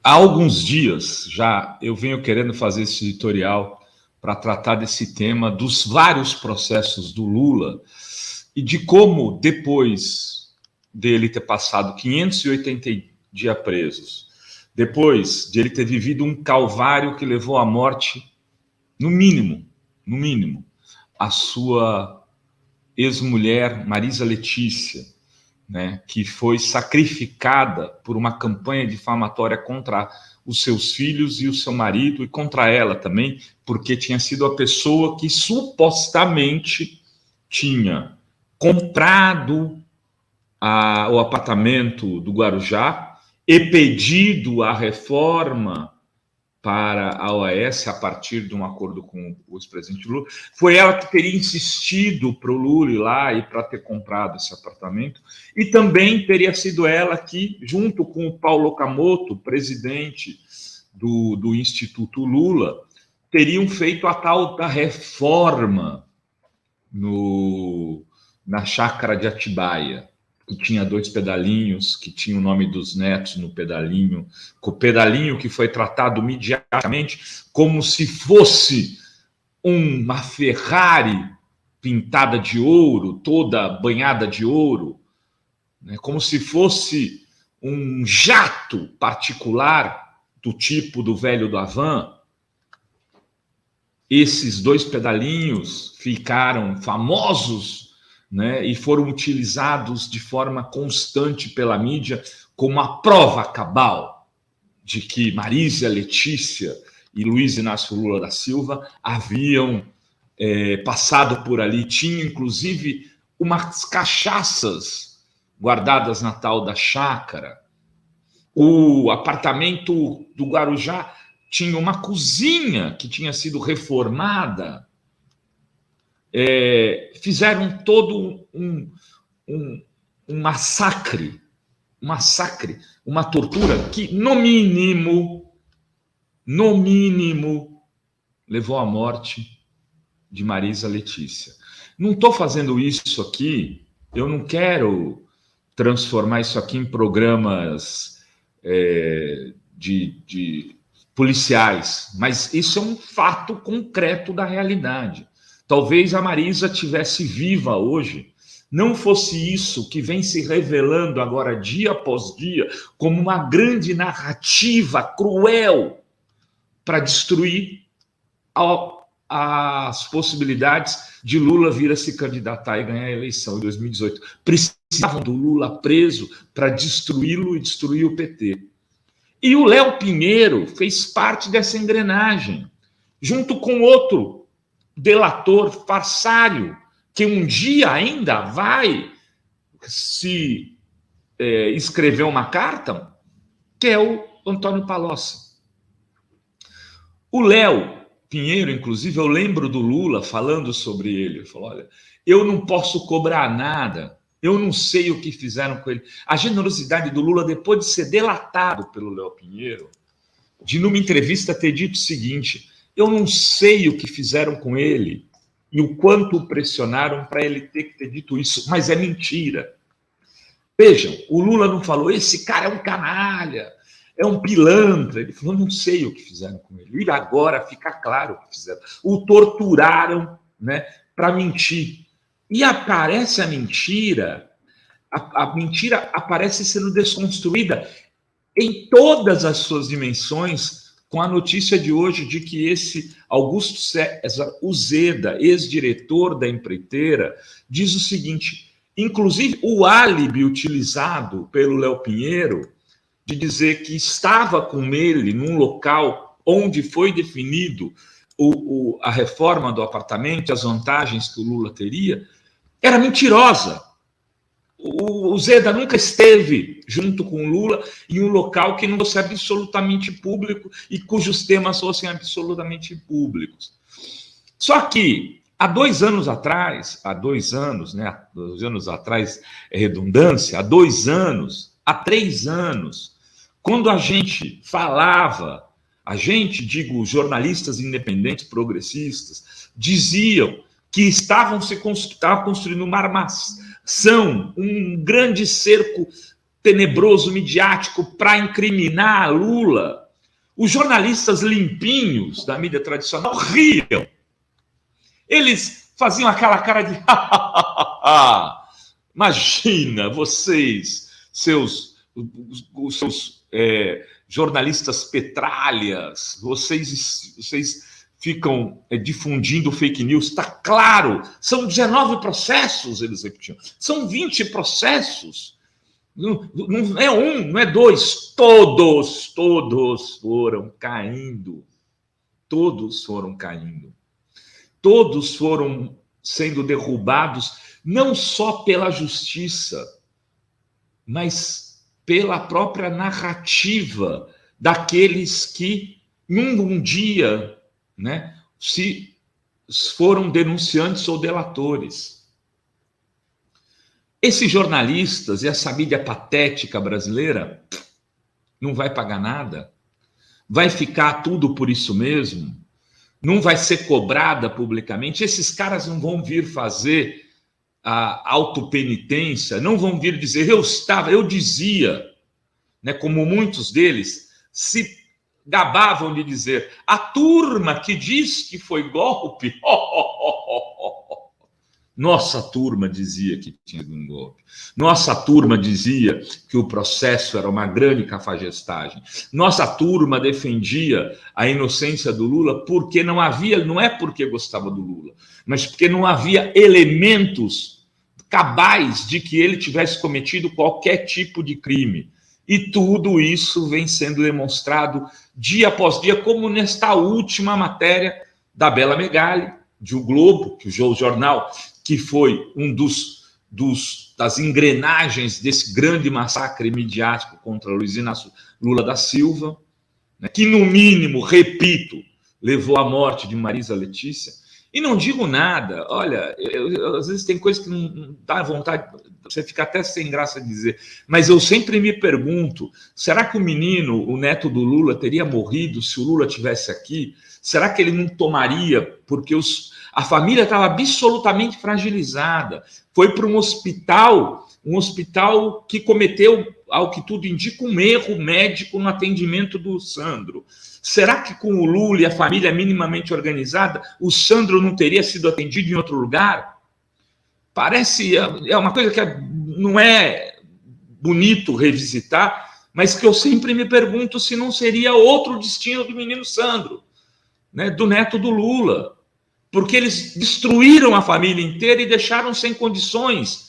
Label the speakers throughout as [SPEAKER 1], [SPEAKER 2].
[SPEAKER 1] Há alguns dias já eu venho querendo fazer esse editorial para tratar desse tema dos vários processos do Lula e de como, depois dele ter passado 580 dias presos, depois de ele ter vivido um calvário que levou à morte, no mínimo, a sua ex-mulher Marisa Letícia, né, que foi sacrificada por uma campanha difamatória contra os seus filhos e o seu marido, e contra ela também, porque tinha sido a pessoa que supostamente tinha comprado o apartamento do Guarujá e pedido a reforma para a OAS a partir de um acordo com o ex-presidente Lula. Foi ela que teria insistido para o Lula ir lá e para ter comprado esse apartamento. E também teria sido ela que, junto com o Paulo Okamoto, presidente do Instituto Lula, teriam feito a tal da reforma na chácara de Atibaia, que tinha 2 pedalinhos, que tinha o nome dos netos no pedalinho, com o pedalinho que foi tratado midiaticamente como se fosse uma Ferrari pintada de ouro, toda banhada de ouro, né? Como se fosse um jato particular do tipo do velho do Havan. Esses 2 pedalinhos ficaram famosos, né, e foram utilizados de forma constante pela mídia como a prova cabal de que Marisa Letícia e Luiz Inácio Lula da Silva haviam passado por ali. Tinha, inclusive, umas cachaças guardadas na tal da chácara. O apartamento do Guarujá tinha uma cozinha que tinha sido reformada. Fizeram todo um massacre, uma tortura que, no mínimo, levou à morte de Marisa Letícia. Não estou fazendo isso aqui, eu não quero transformar isso aqui em programas de policiais, mas isso é um fato concreto da realidade. Talvez a Marisa tivesse viva hoje, não fosse isso que vem se revelando agora dia após dia como uma grande narrativa cruel para destruir as possibilidades de Lula vir a se candidatar e ganhar a eleição em 2018. Precisavam do Lula preso para destruí-lo e destruir o PT. E o Léo Pinheiro fez parte dessa engrenagem, junto com outro delator farsário, que um dia ainda vai se escrever uma carta, que é o Antônio Palocci. O Léo Pinheiro, inclusive, eu lembro do Lula falando sobre ele. Ele falou: olha, eu não posso cobrar nada, eu não sei o que fizeram com ele. A generosidade do Lula, depois de ser delatado pelo Léo Pinheiro, de numa entrevista ter dito o seguinte: eu não sei o que fizeram com ele e o quanto o pressionaram para ele ter dito isso, mas é mentira. Vejam, o Lula não falou, esse cara é um canalha, é um pilantra. Ele falou, não sei o que fizeram com ele. E agora fica claro o que fizeram. O torturaram, né, para mentir. E aparece a mentira aparece sendo desconstruída em todas as suas dimensões, com a notícia de hoje de que esse Augusto César Uzeda, ex-diretor da empreiteira, diz o seguinte, inclusive o álibi utilizado pelo Léo Pinheiro, de dizer que estava com ele num local onde foi definido a reforma do apartamento, as vantagens que o Lula teria, era mentirosa. O Zeda nunca esteve junto com o Lula em um local que não fosse absolutamente público e cujos temas fossem absolutamente públicos. Só que há 2 anos atrás, há 2 anos atrás é redundância, há 3 anos, quando a gente falava, jornalistas independentes, progressistas, diziam que estava construindo uma armação, um grande cerco tenebroso midiático para incriminar Lula. Os jornalistas limpinhos da mídia tradicional riam. Eles faziam aquela cara de imagina vocês, os seus jornalistas petralhas, vocês ficam difundindo fake news. Está claro, são 19 processos, eles repetiam, são 20 processos. Não é um, não é dois, todos foram caindo. Todos foram caindo. Todos foram sendo derrubados, não só pela justiça, mas pela própria narrativa daqueles que, num dia, né, se foram denunciantes ou delatores. Esses jornalistas e essa mídia patética brasileira não vai pagar nada, vai ficar tudo por isso mesmo, não vai ser cobrada publicamente. Esses caras não vão vir fazer a autopenitência, não vão vir dizer eu dizia, né, como muitos deles se gabavam de dizer, a turma que diz que foi golpe, nossa turma dizia que tinha um golpe. Nossa turma dizia que o processo era uma grande cafajestagem. Nossa turma defendia a inocência do Lula porque não é porque gostava do Lula, mas porque não havia elementos cabais de que ele tivesse cometido qualquer tipo de crime. E tudo isso vem sendo demonstrado dia após dia, como nesta última matéria da Bela Megali, de O Globo, que o jornal que foi um das engrenagens desse grande massacre midiático contra Luiz Inácio Lula da Silva, né, que, no mínimo, repito, levou à morte de Marisa Letícia. E não digo nada, olha, às vezes tem coisas que não dá vontade, você fica até sem graça de dizer, mas eu sempre me pergunto, será que o menino, o neto do Lula, teria morrido se o Lula estivesse aqui? Será que ele não tomaria, porque a família estava absolutamente fragilizada, foi para um hospital que cometeu, ao que tudo indica, um erro médico no atendimento do Sandro. Será que com o Lula e a família minimamente organizada, o Sandro não teria sido atendido em outro lugar? Parece, é uma coisa que não é bonito revisitar, mas que eu sempre me pergunto se não seria outro destino do menino Sandro, né, do neto do Lula, porque eles destruíram a família inteira e deixaram sem condições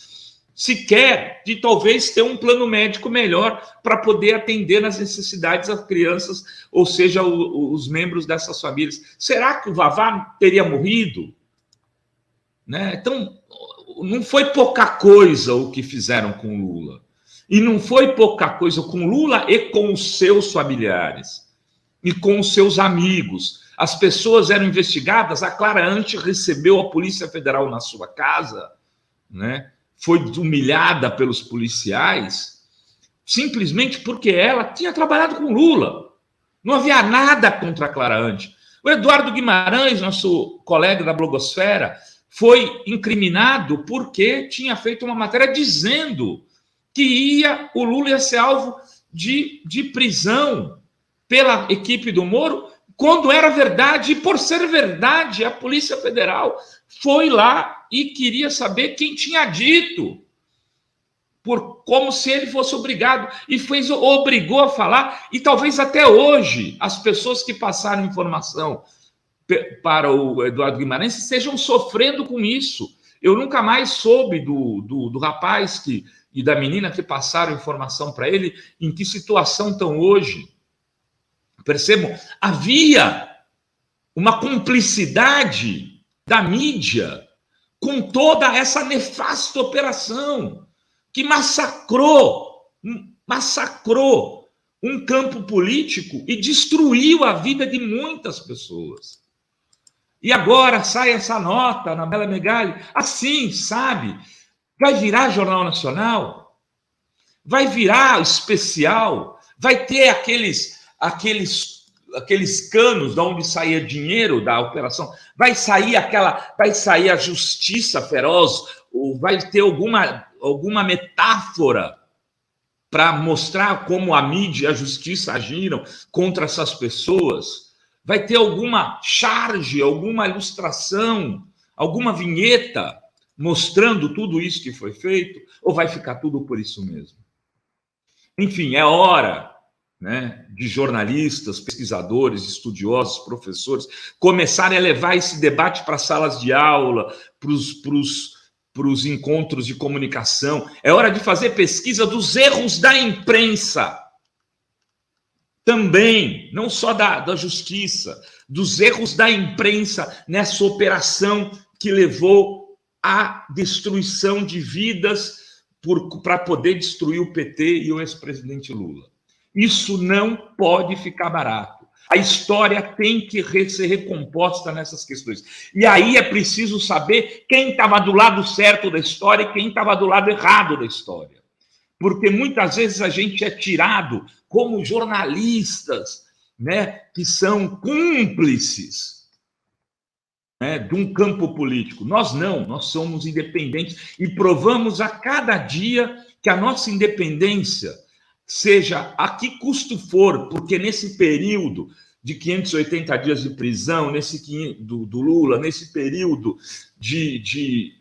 [SPEAKER 1] sequer de talvez ter um plano médico melhor para poder atender nas necessidades das crianças, ou seja, os membros dessas famílias. Será que o Vavá teria morrido? Né? Então, não foi pouca coisa o que fizeram com Lula. E não foi pouca coisa com Lula e com os seus familiares. E com os seus amigos. As pessoas eram investigadas, a Clara Ante recebeu a Polícia Federal na sua casa, né? Foi humilhada pelos policiais, simplesmente porque ela tinha trabalhado com Lula. Não havia nada contra a Clara Ante. O Eduardo Guimarães, nosso colega da blogosfera, foi incriminado porque tinha feito uma matéria dizendo que o Lula ia ser alvo de prisão pela equipe do Moro, quando era verdade, e por ser verdade, a Polícia Federal foi lá e queria saber quem tinha dito, como se ele fosse obrigado, e obrigou a falar, e talvez até hoje as pessoas que passaram informação para o Eduardo Guimarães estejam sofrendo com isso. Eu nunca mais soube do rapaz e da menina que passaram informação para ele, em que situação estão hoje. Percebam, havia uma cumplicidade da mídia com toda essa nefasta operação que massacrou um campo político e destruiu a vida de muitas pessoas. E agora sai essa nota na Bela Megali, assim, sabe? Vai virar Jornal Nacional, vai virar especial, vai ter aqueles canos de onde saía dinheiro da operação, vai sair a justiça feroz, ou vai ter alguma metáfora para mostrar como a mídia e a justiça agiram contra essas pessoas? Vai ter alguma charge, alguma ilustração, alguma vinheta mostrando tudo isso que foi feito? Ou vai ficar tudo por isso mesmo? Enfim, é hora, né, de jornalistas, pesquisadores, estudiosos, professores começarem a levar esse debate para salas de aula, para os encontros de comunicação. É hora de fazer pesquisa dos erros da imprensa. Também, não só da justiça, dos erros da imprensa nessa operação que levou à destruição de vidas para poder destruir o PT e o ex-presidente Lula. Isso não pode ficar barato. A história tem que ser recomposta nessas questões. E aí é preciso saber quem estava do lado certo da história e quem estava do lado errado da história. Porque muitas vezes a gente é tirado como jornalistas, né, que são cúmplices, né, de um campo político. Nós não, nós somos independentes e provamos a cada dia que a nossa independência, seja a que custo for, porque nesse período de 580 dias de prisão, do Lula, nesse período de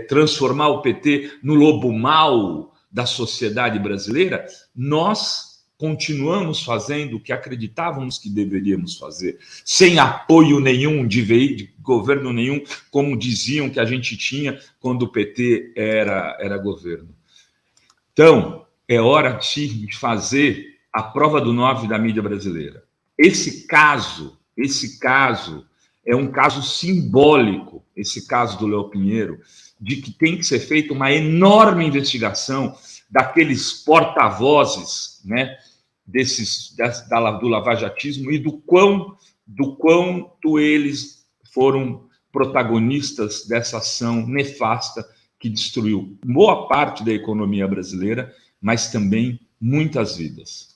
[SPEAKER 1] transformar o PT no lobo mau da sociedade brasileira, nós continuamos fazendo o que acreditávamos que deveríamos fazer, sem apoio nenhum de governo nenhum, como diziam que a gente tinha quando o PT era governo. Então, é hora de fazer a prova do 9 da mídia brasileira. Esse caso é um caso simbólico, esse caso do Léo Pinheiro, de que tem que ser feita uma enorme daqueles porta-vozes, né, do lavajatismo e do quanto eles foram protagonistas dessa ação nefasta que destruiu boa parte da economia brasileira, mas também muitas vidas.